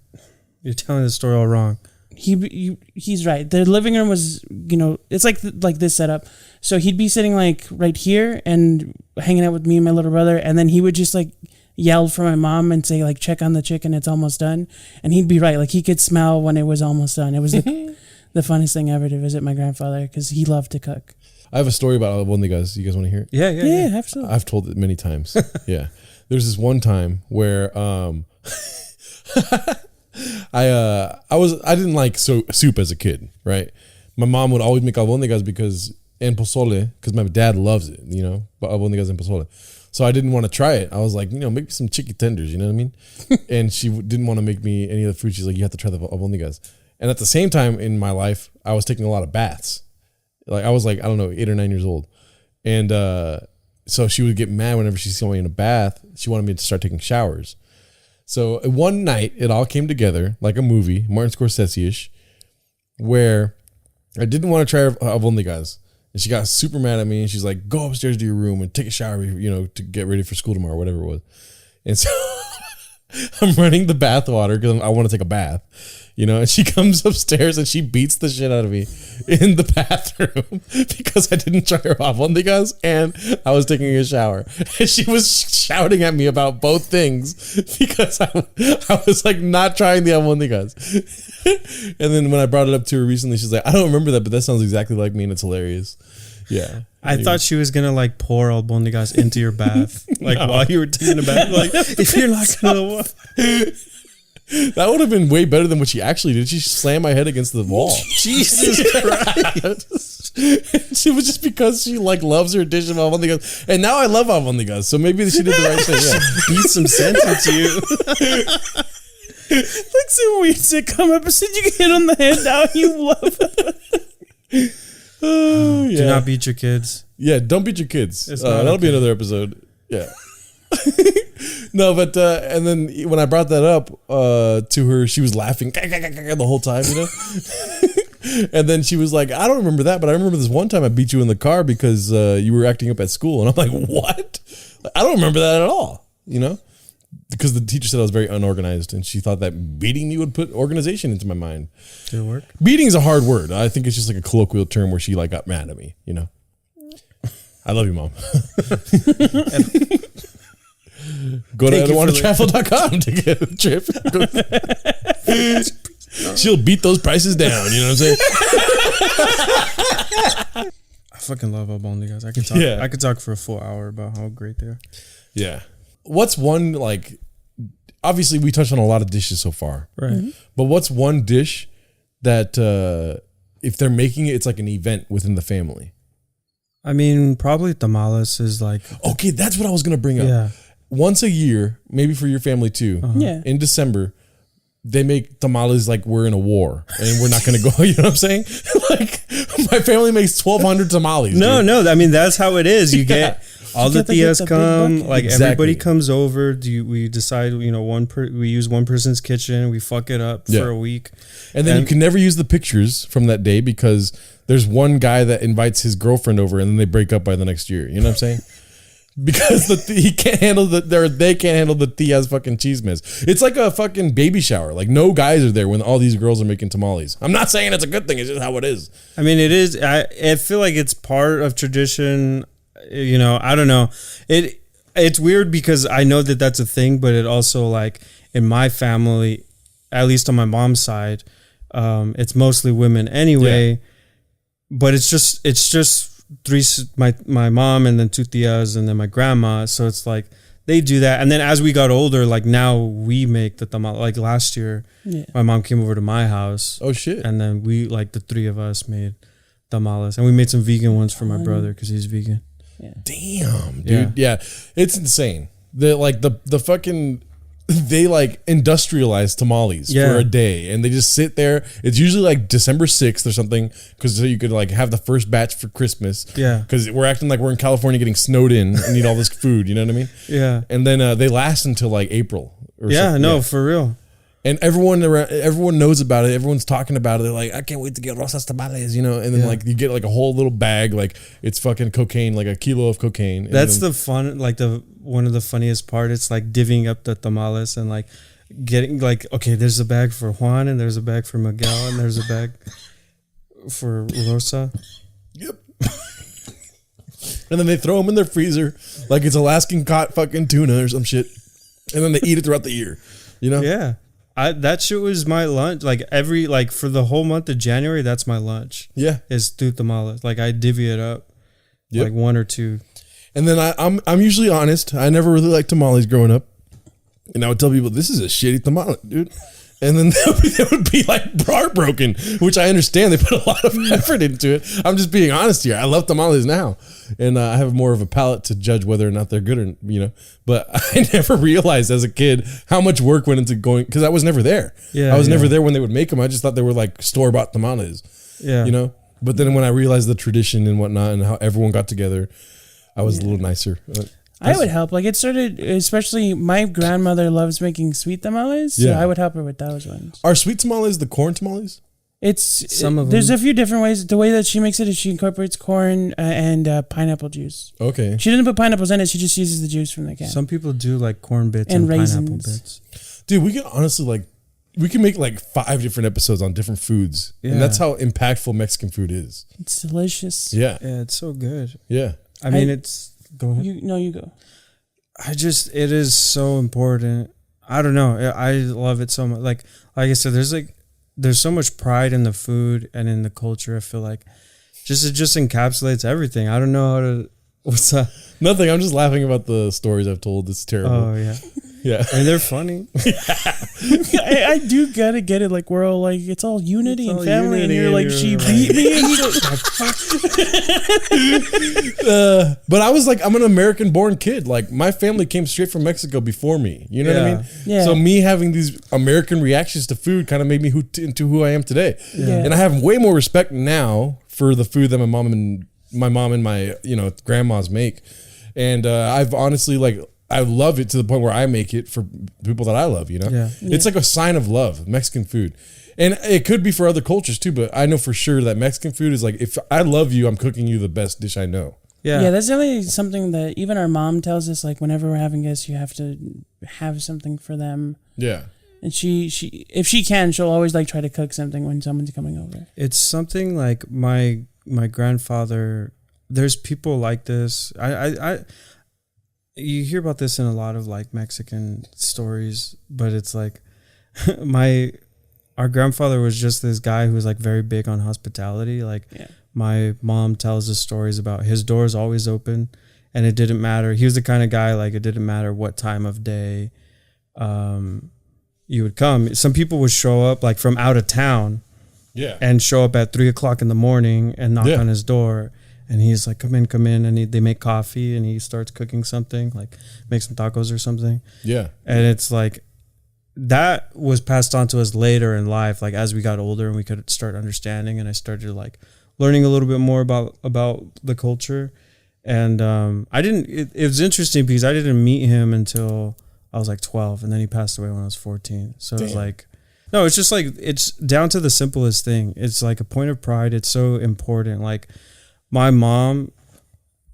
You're telling the story all wrong. he's right. The living room was, you know, it's like this setup. So he'd be sitting like right here and hanging out with me and my little brother, and then he would just like yell for my mom and say like, check on the chicken, it's almost done. And he'd be right, like he could smell when it was almost done. It was the funnest thing ever to visit my grandfather because he loved to cook. I have a story about Albondigas. You guys want to hear it? Yeah, absolutely. I've told it many times. Yeah. There's this one time where I didn't like soup as a kid, right? My mom would always make albondigas and pozole because my dad loves it, you know, albondigas and pozole. So I didn't want to try it. I was like, you know, make me some chicken tenders, you know what I mean? And she didn't want to make me any of the food. She's like, you have to try the albondigas. And at the same time in my life, I was taking a lot of baths. Like I was like, I don't know, 8 or 9 years old. And so she would get mad whenever she saw me in a bath. She wanted me to start taking showers. So one night it all came together like a movie, Martin Scorsese-ish, where I didn't want to try albondigas. And she got super mad at me and she's like, go upstairs to your room and take a shower, you know, to get ready for school tomorrow, whatever it was. And so I'm running the bath water because I want to take a bath, you know, and she comes upstairs and she beats the shit out of me in the bathroom because I didn't try her albondigas and I was taking a shower. And she was shouting at me about both things because I was like not trying the albondigas. And then when I brought it up to her recently, she's like, I don't remember that, but that sounds exactly like me and it's hilarious. Yeah. I thought she was gonna like pour albondigas into your bath, like while you were taking a bath. Like, if you're not gonna, that would have been way better than what she actually did. She slammed my head against the wall. Jesus Christ! She was just because she like loves her dish of albondigas, and now I love albondigas. So maybe she did the right thing. Yeah. Beat some sense into you. Like some weird sitcom episode, you get hit on the head, now you love it. Oh, yeah. Do not beat your kids. Yeah, don't beat your kids. It's not that'll be okay. another episode. Yeah. No, but and then when I brought that up to her, she was laughing the whole time, you know. And then she was like, I don't remember that, but I remember this one time I beat you in the car because you were acting up at school. And I'm like, what? I don't remember that at all, you know. because the teacher said I was very unorganized, and she thought that beating me would put organization into my mind. Did it work? Beating is a hard word. I think it's just like a colloquial term where she like got mad at me. You know. I love you, Mom. Go to IDon'tWannaTravel.com to get a trip. She'll beat those prices down. You know what I'm saying? I fucking love Albondigas. I could talk. Yeah. I could talk for a full hour about how great they are. Yeah. What's one, like, obviously we touched on a lot of dishes so far, Right. but what's one dish that if they're making it, it's like an event within the family? I mean, probably tamales is like. Okay, that's what I was gonna bring up. Yeah. Once a year, maybe for your family too. Yeah. In December, they make tamales like we're in a war and we're not gonna go. You know what I'm saying? Like my family makes 1,200 tamales. No, dude. no. I mean, that's how it is. You get all the get the tias big come. bucket. Like Exactly. everybody comes over. We decide. We use one person's kitchen. We fuck it up Yeah. for a week. And then you And- can never use the pictures from that day because there's one guy that invites his girlfriend over and then they break up by the next year. You know what I'm saying? Because he can't handle they can't handle the tia's fucking chismes. It's like a fucking baby shower. Like no guys are there when all these girls are making tamales. I'm not saying it's a good thing. It's just how it is. I mean, it is. I feel like it's part of tradition. I don't know. It's weird because I know that that's a thing, but it also like in my family, at least on my mom's side, it's mostly women anyway. Yeah. But it's just three, my mom and then two tias and then my grandma. So it's like they do that, and then as we got older, like now we make the tamal. Like last year, my mom came over to my house. Oh shit. And then we, like the three of us, made tamales, and we made some vegan ones for my brother because he's vegan. Damn, dude. Yeah. It's insane. The fucking they like industrialize tamales for a day and they just sit there. It's usually like December 6th or something because so you could like have the first batch for Christmas. Yeah. Because we're acting like we're in California getting snowed in and need all this food. You know what I mean? Yeah. And then they last until like April. Or Yeah. something. No, for real. And everyone knows about it. Everyone's talking about it. They're like, I can't wait to get Rosas tamales, you know. And then like you get like a whole little bag, like it's fucking cocaine, like a kilo of cocaine. And That's then, the fun, like one of the funniest part. It's like divvying up the tamales and like getting like, okay, there's a bag for Juan and there's a bag for Miguel and there's a bag for Rosa. Yep. And then they throw them in their freezer like it's Alaskan caught fucking tuna or some shit. And then they eat it throughout the year, you know? Yeah. That shit was my lunch. Like for the whole month of January, that's my lunch. Yeah. Is two tamales. Like I divvy it up, Yep. like one or two. And then I'm usually honest. I never really liked tamales growing up. And I would tell people, this is a shitty tamale, dude. And then they would be like heartbroken, which I understand. They put a lot of effort into it. I'm just being honest here. I love tamales now. And I have more of a palate to judge whether or not they're good or, you know. But I never realized as a kid how much work went into going, because I was never there. Yeah, I was never there when they would make them. I just thought they were like store-bought tamales, Yeah. you know. But then when I realized the tradition and whatnot and how everyone got together, I was a little nicer. I would help. Like it started, especially my grandmother loves making sweet tamales. So Yeah. I would help her with those ones. Are sweet tamales the corn tamales? Some of there's them. a few different ways. The way that she makes it is she incorporates corn and pineapple juice. Okay. She doesn't put pineapples in it. She just uses the juice from the can. Some people do like corn bits And and pineapple raisins. bits. Dude, we could honestly we can make like 5 different episodes on different foods. Yeah. And that's how impactful Mexican food is. It's delicious. Yeah. Yeah, it's so good. Yeah. I mean, it's go ahead. You go. It is so important. I don't know. I love it so much. Like I said, there's so much pride in the food and in the culture. I feel like it just encapsulates everything. I don't know how to. What's that? Nothing. I'm just laughing about the stories I've told. It's terrible. Oh yeah, Yeah. I mean they're funny. I do gotta get it. Like we're all like it's all unity It's and all family, and unity you're and like you're she like- beat me. And you But I was like, I'm an American born kid. Like my family came straight from Mexico before me. You know what I Yeah. mean? Yeah. So me having these American reactions to food kind of made me into who I am today. Yeah. And I have way more respect now for the food that my mom and my grandmas make. And I've honestly I love it to the point where I make it for people that I love, you know? Yeah. It's like a sign of love, Mexican food. And it could be for other cultures too, but I know for sure that Mexican food is like, if I love you, I'm cooking you the best dish I know. Yeah, that's definitely something that even our mom tells us. Like whenever we're having guests, you have to have something for them. Yeah. And she if she can, she'll always like try to cook something when someone's coming over. It's something like my grandfather. There's people like this. I you hear about this in a lot of like Mexican stories, but it's like our grandfather was just this guy who was like very big on hospitality. Like my mom tells us stories about his doors always open, and it didn't matter. He was the kind of guy like it didn't matter what time of day you would come. Some people would show up like from out of town, and show up at 3:00 in the morning and knock on his door, and he's like, come in, and they make coffee, and he starts cooking something, like make some tacos or something. Yeah, and it's like that was passed on to us later in life, like as we got older and we could start understanding, and I started like learning a little bit more about the culture. And it was interesting because I didn't meet him until I was like 12, and then he passed away when I was 14. So it was like, no, it's just like, it's down to the simplest thing. It's like a point of pride. It's so important. Like my mom,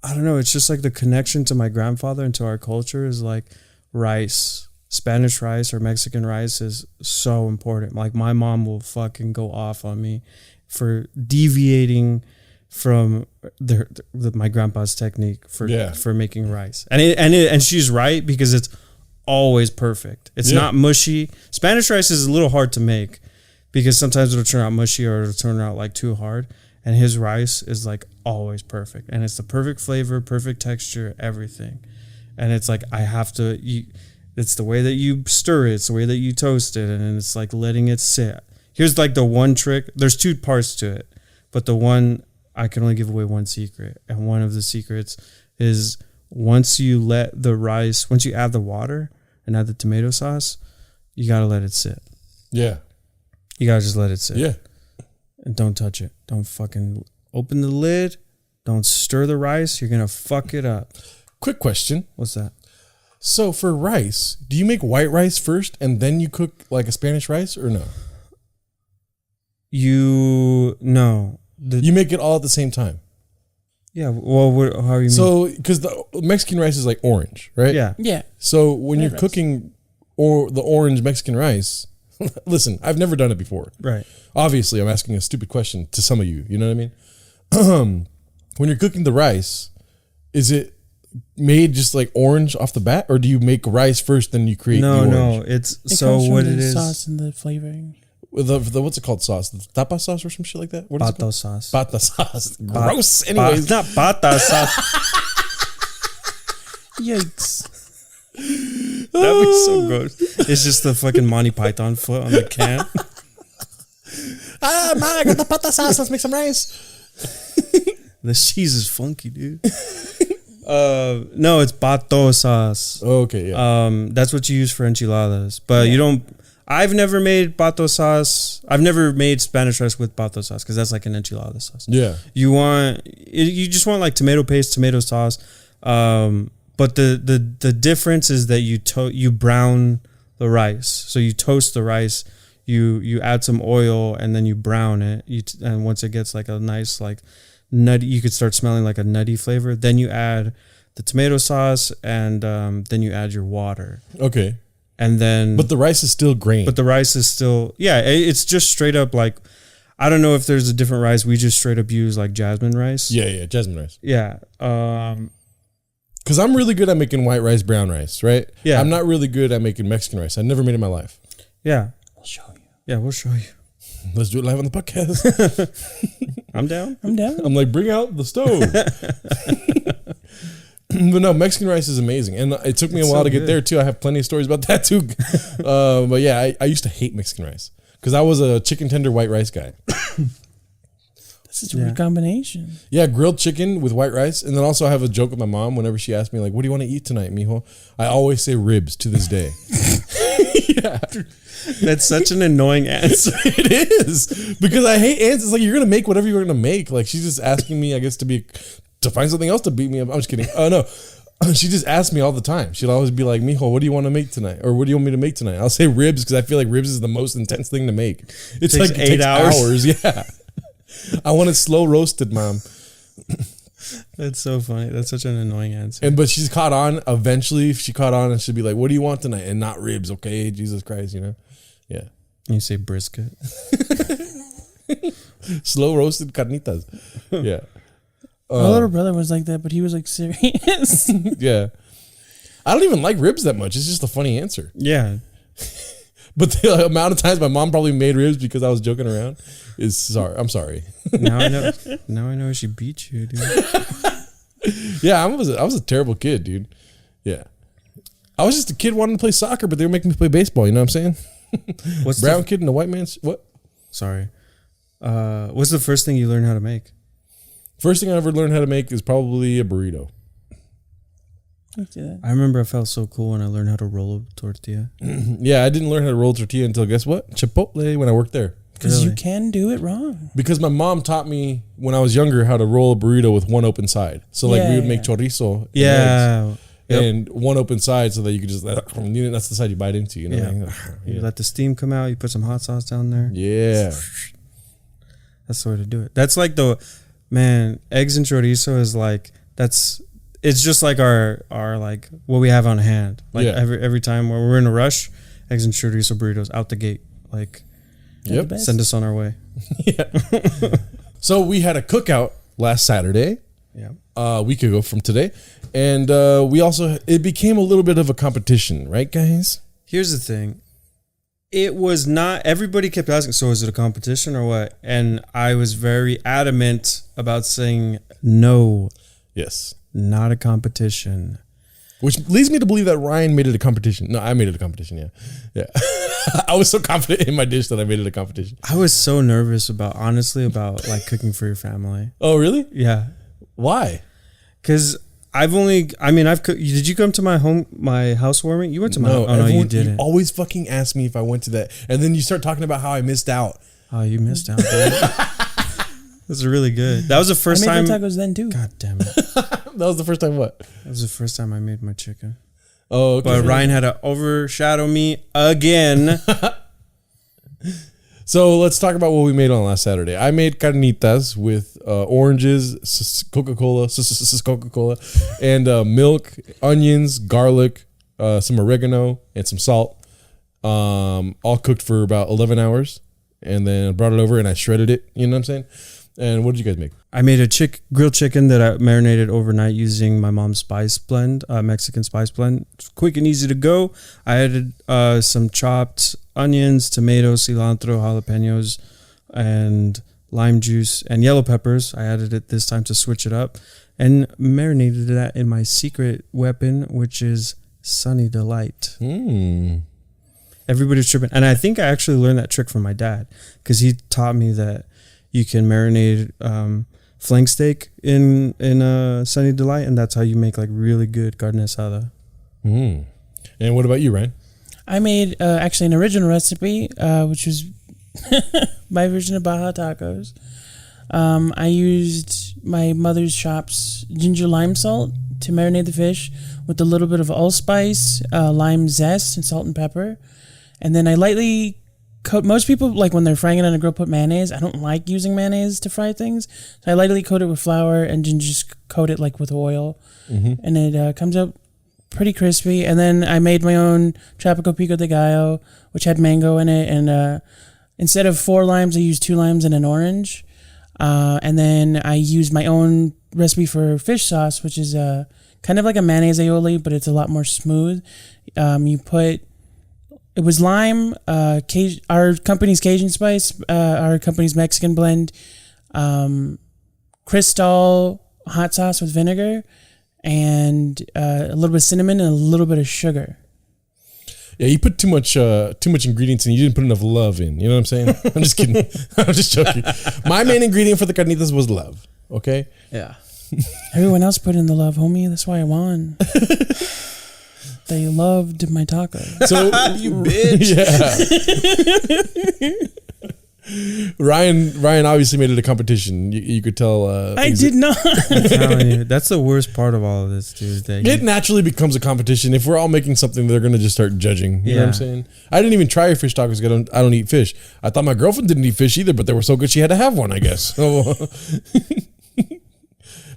I don't know, it's just like the connection to my grandfather and to our culture is like rice. Spanish rice or Mexican rice is so important. Like my mom will fucking go off on me for deviating from my grandpa's technique for making rice. And she's right, because it's always perfect. It's not mushy. Spanish rice is a little hard to make because sometimes it'll turn out mushy or it'll turn out like too hard. And his rice is like always perfect. And it's the perfect flavor, perfect texture, everything. And it's like, it's the way that you stir it. It's the way that you toast it. And it's like letting it sit. Here's like the one trick. There's two parts to it, but the one, I can only give away one secret. And one of the secrets is once you add the water and add the tomato sauce, you got to let it sit. Yeah. You got to just let it sit. Yeah. And don't touch it. Don't fucking open the lid. Don't stir the rice. You're going to fuck it up. Quick question. What's that? So for rice, do you make white rice first and then you cook like a Spanish rice, or no? No. You make it all at the same time. Yeah. Well, how do you mean? So, because the Mexican rice is like orange, right? Yeah. Yeah. So when you're cooking the orange Mexican rice, listen, I've never done it before. Right. Obviously, I'm asking a stupid question to some of you. You know what I mean? When you're cooking the rice, is it made just like orange off the bat, or do you make rice first then you create the orange? No, it comes from the sauce and the flavoring. The what's it called sauce? The tapa sauce or some shit like that? What is it called? Sauce. Bata sauce. Gross. Anyways. Not bata sauce. Yikes. That'd be so good. It's just the fucking Monty Python foot on the can. Man, I got the pata sauce. Let's make some rice. The cheese is funky, dude. No, it's bato sauce. Okay, yeah. That's what you use for enchiladas. But you don't... I've never made bato sauce. I've never made Spanish rice with bato sauce because that's like an enchilada sauce. Yeah. You just want like tomato paste, tomato sauce. But the difference is that you brown the rice. So you toast the rice, you add some oil, and then you brown it. And once it gets like a nice like nutty, you could start smelling like a nutty flavor. Then you add the tomato sauce, and then you add your water. Okay. And then, but the rice is still grain. But the rice is still, it's just straight up like, I don't know if there's a different rice. We just straight up use like jasmine rice. Yeah, jasmine rice. Yeah. Because I'm really good at making white rice, brown rice, right? Yeah. I'm not really good at making Mexican rice. I never made it in my life. Yeah. We'll show you. Yeah, we'll show you. Let's do it live on the podcast. I'm down. I'm like, bring out the stove. But no, Mexican rice is amazing. And it took me a while to get there too. I have plenty of stories about that too. But yeah, I used to hate Mexican rice because I was a chicken tender white rice guy. This is a weird combination. Yeah, grilled chicken with white rice. And then also I have a joke with my mom whenever she asks me like, what do you want to eat tonight, mijo? I always say ribs to this day. Yeah. That's such an annoying answer. It is. Because I hate answers. Like, you're going to make whatever you're going to make. Like, she's just asking me, I guess, to find something else to beat me up. I'm just kidding. Oh, no. She just asks me all the time. She'll always be like, mijo, what do you want to make tonight? Or what do you want me to make tonight? I'll say ribs because I feel like ribs is the most intense thing to make. It takes 8 hours. Yeah. I want it slow roasted, mom. That's so funny. That's such an annoying answer. But she's caught on. Eventually, she caught on and she'll be like, "What do you want tonight?" And not ribs, okay? Jesus Christ, Yeah. You say brisket. Slow roasted carnitas. Yeah. My little brother was like that, but he was like serious. Yeah. I don't even like ribs that much. It's just a funny answer. Yeah. But the amount of times my mom probably made ribs because I was joking around is sorry. I'm sorry. Now I know. Now I know she beat you, dude. Yeah, I was a terrible kid, dude. Yeah. I was just a kid wanting to play soccer, but they were making me play baseball. You know what I'm saying? What's Brown kid in the white man's what? Sorry. What's the first thing you learned how to make? First thing I ever learned how to make is probably a burrito. I remember I felt so cool when I learned how to roll a tortilla. Yeah, I didn't learn how to roll tortilla until guess what? Chipotle when I worked there. Because you can do it wrong. Because my mom taught me when I was younger how to roll a burrito with one open side. So like we would make chorizo. Yeah. And one open side so that you could just that's the side you bite into. You know. Yeah. You let the steam come out. You put some hot sauce down there. Yeah. That's the way to do it. That's like eggs and chorizo is like it's just like our like what we have on hand. Like every time when we're in a rush, eggs and chorizo burritos out the gate. Like send us on our way. Yeah. So we had a cookout last Saturday. Yeah. A week ago from today. And it became a little bit of a competition, right, guys? Here's the thing. It was not, everybody kept asking, so is it a competition or what? And I was very adamant about saying no. Yes. Not a competition. Which leads me to believe that Ryan made it a competition. No, I made it a competition, yeah. Yeah. I was so confident in my dish that I made it a competition. I was so nervous about like cooking for your family. Oh, really? Yeah. Why? Because did you come to my housewarming? You went to my No, no, you didn't. You always fucking ask me if I went to that. And then you start talking about how I missed out. Oh, you missed out, dude. This is really good. That was the first time. I made the tacos then too. God damn it. That was the first time what? That was the first time I made my chicken. Oh, okay. But Ryan had to overshadow me again. So let's talk about what we made on last Saturday. I made carnitas with oranges, Coca-Cola, and milk, onions, garlic, some oregano, and some salt. All cooked for about 11 hours. And then I brought it over and I shredded it. You know what I'm saying? And what did you guys make? I made a grilled chicken that I marinated overnight using my mom's spice blend, Mexican spice blend. It's quick and easy to go. I added some chopped onions, tomatoes, cilantro, jalapenos, and lime juice and yellow peppers. I added it this time to switch it up and marinated that in my secret weapon, which is Sunny Delight. Everybody's tripping. And I think I actually learned that trick from my dad because he taught me that you can marinate flank steak in Sunny Delight, and that's how you make like really good carne asada. And what about you, Ryan? I made actually an original recipe, which was my version of Baja Tacos. I used my mother's shop's ginger lime salt to marinate the fish with a little bit of allspice, lime zest, and salt and pepper. And then I lightly coat. Most people, like when they're frying it on a grill, put mayonnaise. I don't like using mayonnaise to fry things. So I lightly coat it with flour and then just coat it like with oil. And it comes out pretty crispy. And then I made my own tropical Pico De Gallo, which had mango in it. And instead of 4 limes, I used 2 limes and an orange. And then I used my own recipe for fish sauce, which is kind of like a mayonnaise aioli, but it's a lot more smooth. It was lime, our company's Cajun spice, our company's Mexican blend, Cristal hot sauce with vinegar, and a little bit of cinnamon and a little bit of sugar. Yeah, you put too much ingredients and you didn't put enough love in. You know what I'm saying? I'm just kidding. I'm just joking. My main ingredient for the carnitas was love. Okay? Yeah. Everyone else put in the love, homie. That's why I won. They loved my taco. So you bitch. Yeah. Ryan obviously made it a competition. You could tell. I did not. I'm telling you, that's the worst part of all of this, dude. It naturally becomes a competition. If we're all making something, they're going to just start judging. You know what I'm saying? I didn't even try your fish tacos because I don't eat fish. I thought my girlfriend didn't eat fish either, but they were so good she had to have one, I guess.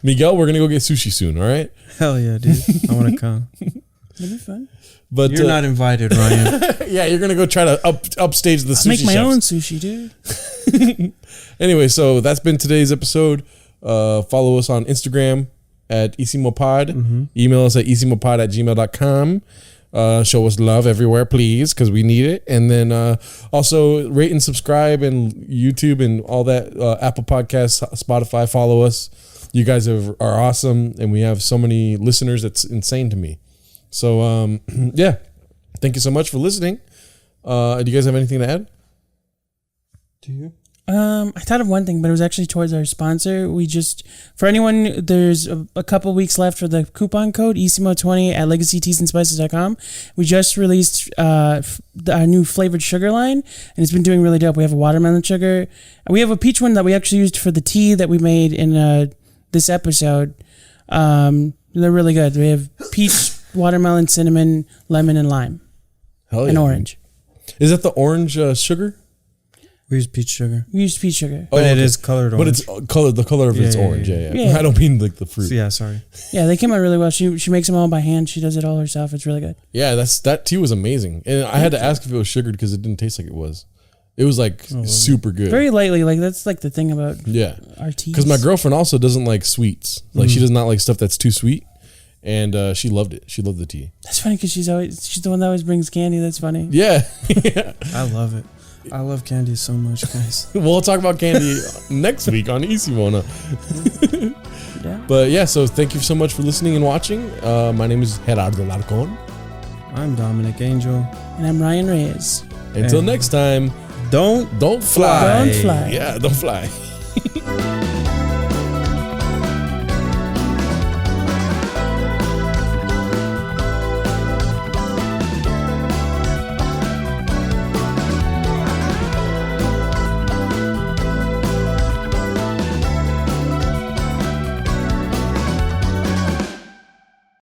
Miguel, we're gonna go get sushi soon. All right. Hell yeah, dude. I want to come. That'd be fun. But You're not invited, Ryan. yeah, you're gonna go try to upstage the sushi. Make my chefs. own sushi, dude. Anyway, so that's been today's episode. Follow us on Instagram at Isimo Pod. Email us at isimopod@gmail.com. Show us love everywhere, please, because we need it. And then also rate and subscribe and YouTube and all that. Apple Podcasts, Spotify, follow us. You guys are awesome, and we have so many listeners. That's insane to me. So, yeah. Thank you so much for listening. Do you guys have anything to add? Do you? I thought of one thing, but it was actually towards our sponsor. For anyone, there's a couple weeks left for the coupon code Isimo20 at legacyteasandspices.com. We just released our new flavored sugar line, and it's been doing really dope. We have a watermelon sugar, and we have a peach one that we actually used for the tea that we made in this episode. They're really good. We have peach, watermelon, cinnamon, lemon, and lime, and orange. Is that the orange sugar? We use peach sugar. We used peach sugar. But it is colored orange. But it's colored. The color of it's orange. Yeah. I don't mean like the fruit. Yeah, sorry. Yeah, they came out really well. She makes them all by hand. She does it all herself. It's really good. Yeah, that tea was amazing. And I had to ask if it was sugared because it didn't taste like it was. It was like super good. Very lightly. Like that's like the thing about our teas. Because my girlfriend also doesn't like sweets. Like she does not like stuff that's too sweet. And she loved it. She loved the tea. That's funny because she's the one that always brings candy. That's funny. Yeah. I love it. I love candy so much, guys. We'll talk about candy next week on Isimo. Yeah. But yeah, so thank you so much for listening and watching. My name is Gerardo Larcon. I'm Dominic Angel. And I'm Ryan Reyes. Until next time, don't fly. Don't fly. Yeah, don't fly.